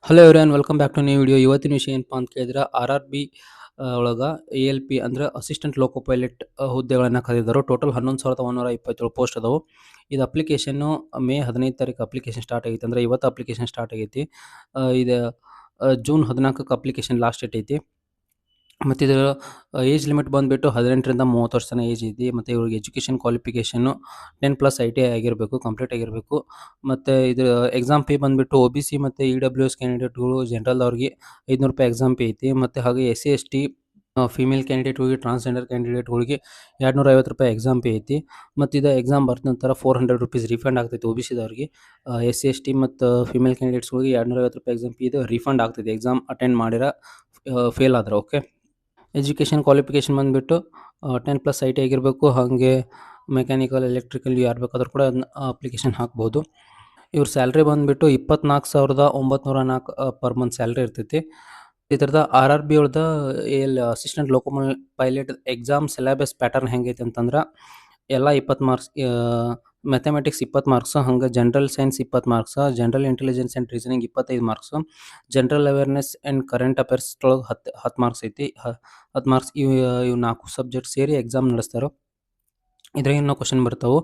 Hello everyone welcome back to new video. ಇವತ್ತಿನ ವಿಷಯ ಏನಪ್ಪ ಅಂತ ಕೇಳಿದ್ರೆ RRB ಒಳಗ ALP ಅಂದ್ರೆ ಅಸಿಸ್ಟೆಂಟ್ ಲೋಕೋ ಪೈಲಟ್ ಹುದ್ದೆಗಳನ್ನ ಕರೆದಿದ್ದಾರೆ. ಟೋಟಲ್ 11,127 ಪೋಸ್ಟ್ ಅದಾವು. ಇದು ಅಪ್ಲಿಕೇಶನ್ ಮೇ 15 ತಾರೀಕು ಅಪ್ಲಿಕೇಶನ್ ಸ್ಟಾರ್ಟ್ ಆಗೈತಿ. ಅಂದ್ರೆ ಇವತ್ತು ಅಪ್ಲಿಕೇಶನ್ ಸ್ಟಾರ್ಟ್ ಆಗೈತಿ. ಇದು ಜೂನ್ 14ಕ್ಕೆ ಅಪ್ಲಿಕೇಶನ್ ಲಾಸ್ಟ್ ಡೇಟ್ ಐತಿ. ಮತ್ತು ಇದರ ಏಜ್ ಲಿಮಿಟ್ ಬಂದುಬಿಟ್ಟು 18ರಿಂದ 30 ವರ್ಷ ತನಕ ಏಜ್ ಐತಿ. ಮತ್ತು ಇವ್ರಿಗೆ ಎಜುಕೇಷನ್ ಕ್ವಾಲಿಫಿಕೇಷನ್ನು 10+ ITI ಆಗಿರಬೇಕು, ಕಂಪ್ಲೀಟ್ ಆಗಿರಬೇಕು. ಮತ್ತು ಇದರ ಎಕ್ಸಾಮ್ ಫೀ ಬಂದುಬಿಟ್ಟು OBC ಮತ್ತು EWS ಕ್ಯಾಂಡಿಡೇಟ್ಗಳು ಜನರಲ್ದವ್ರಿಗೆ ₹500 ಎಕ್ಸಾಮ್ ಫೀ ಐತಿ. ಮತ್ತು ಹಾಗೆ SC ST ಫೀಮೇಲ್ ಕ್ಯಾಂಡಿಡೇಟ್ಗಳಿಗೆ, ಟ್ರಾನ್ಸ್ಜೆಂಡರ್ ಕ್ಯಾಂಡಿಡೇಟ್ಗಳಿಗೆ ₹250 ಎಕ್ಸಾಮ್ ಫೀ ಐತಿ. ಮತ್ತು ಇದು ಎಕ್ಸಾಮ್ ಬರ್ದ ನಂತರ ₹400 ರೀಫಂಡ್ ಆಗ್ತೈತಿ OBCದವ್ರಿಗೆ. SC ST ಮತ್ತು ಫೀಮೇಲ್ ಕ್ಯಾಂಡಿಡೇಟ್ಸ್ಗಳಿಗೆ ₹250 ಎಕ್ಸಾಮ್ ಫೀ ಇದು ರೀಫಂಡ್ ಆಗ್ತೈತಿ ಎಕ್ಸಾಮ್ ಅಟೆಂಡ್ ಮಾಡಿರ ಫೇಲ್ ಆದ್ರೆ. ಓಕೆ, ಎಜುಕೇಷನ್ ಕ್ವಾಲಿಫಿಕೇಷನ್ ಬಂದುಬಿಟ್ಟು 10+ ITI ಆಗಿರಬೇಕು. ಹಾಗೆ ಮೆಕ್ಯಾನಿಕಲ್, ಎಲೆಕ್ಟ್ರಿಕಲ್ ಯಾರು ಬೇಕಾದ್ರೂ ಕೂಡ ಅದನ್ನ ಅಪ್ಲಿಕೇಶನ್ ಹಾಕ್ಬೋದು. ಇವ್ರ ಸ್ಯಾಲ್ರಿ ಬಂದುಬಿಟ್ಟು 24,904 ಪರ್ ಮಂತ್ ಸ್ಯಾಲ್ರಿ ಇರ್ತೈತಿ. ಇದರದ RRB ಒಳದ assistant loco pilot exam syllabus pattern ಹೆಂಗೈತೆ ಅಂತಂದ್ರೆ ಎಲ್ಲ 20 ಮಾರ್ಕ್ಸ್, ಮ್ಯಾಥಮೆಟಿಕ್ಸ್ 20 ಮಾರ್ಕ್ಸ್, ಹಂಗೆ general science 20 marks, general intelligence and reasoning 25 marks, general awareness and current affairs ಒಳಗೆ 10 ಮಾರ್ಕ್ಸ್ ಐತಿ. 10 ಮಾರ್ಕ್ಸ್ ಇವು 4 ಸಬ್ಜೆಕ್ಟ್ ಸೇರಿ ಎಕ್ಸಾಮ್ ನಡೆಸ್ತಾರೆ. ಇದ್ರಾಗ ಇನ್ನೂ ಕ್ವಶನ್ ಬರ್ತಾವೆ.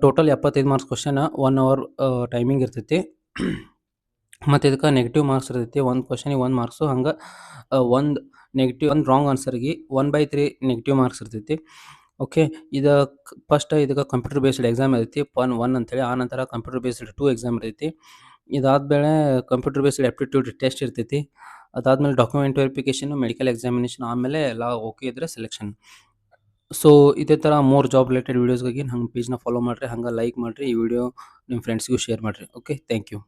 Total 75 marks question, 1 hour timing ಇರ್ತೈತಿ. ಮತ್ತು ಇದಕ್ಕೆ ನೆಗೆಟಿವ್ ಮಾರ್ಕ್ಸ್ ಇರ್ತೈತಿ. ಒಂದು ಕ್ವಶನಿಗೆ 1 ಮಾರ್ಕ್ಸು, ಹಂಗೆ ಒಂದು ನೆಗೆಟಿವ್, ಒಂದು ರಾಂಗ್ ಆನ್ಸರ್ಗೆ 1/3 ನೆಗೆಟಿವ್ ಮಾರ್ಕ್ಸ್ ಇರ್ತೈತಿ. ಓಕೆ, ಇದಕ್ಕೆ ಕಂಪ್ಯೂಟರ್ ಬೇಸ್ಡ್ ಎಕ್ಸಾಮ್ ಇರ್ತೈತಿ, ಒನ್ ಅಂತೇಳಿ. ಆನಂತರ ಕಂಪ್ಯೂಟರ್ ಬೇಸ್ಡ್ 2 ಎಕ್ಸಾಮ್ ಇರ್ತೈತಿ. ಇದಾದ್ಮೇಲೆ ಕಂಪ್ಯೂಟರ್ ಬೇಸ್ಡ್ ಆಪ್ಟಿಟ್ಯೂಡ್ ಟೆಸ್ಟ್ ಇರ್ತೈತಿ. ಅದಾದ್ಮೇಲೆ ಡಾಕ್ಯುಮೆಂಟ್ ವೆರಿಫಿಕೇಷನ್, ಮೆಡಿಕಲ್ ಎಕ್ಸಾಮಿನೇಷನ್, ಆಮೇಲೆ ಎಲ್ಲ ಓಕೆ ಇದ್ರೆ ಸೆಲೆಕ್ಷನ್. ಸೊ ಇದೇ ಥರ ಮೋರ್ ಜಾಬ್ ರಿಲೇಟೆಡ್ ವೀಡಿಯೋಸ್ಗಾಗಿ ನಮ್ಮ ಪೇಜ್ನ ಫಾಲೋ ಮಾಡಿರಿ, ಹಂಗೆ ಲೈಕ್ ಮಾಡಿರಿ, ಈ ವಿಡಿಯೋ ನಿಮ್ಮ ಫ್ರೆಂಡ್ಸ್ಗೂ ಶೇರ್ ಮಾಡಿರಿ. Okay, thank you.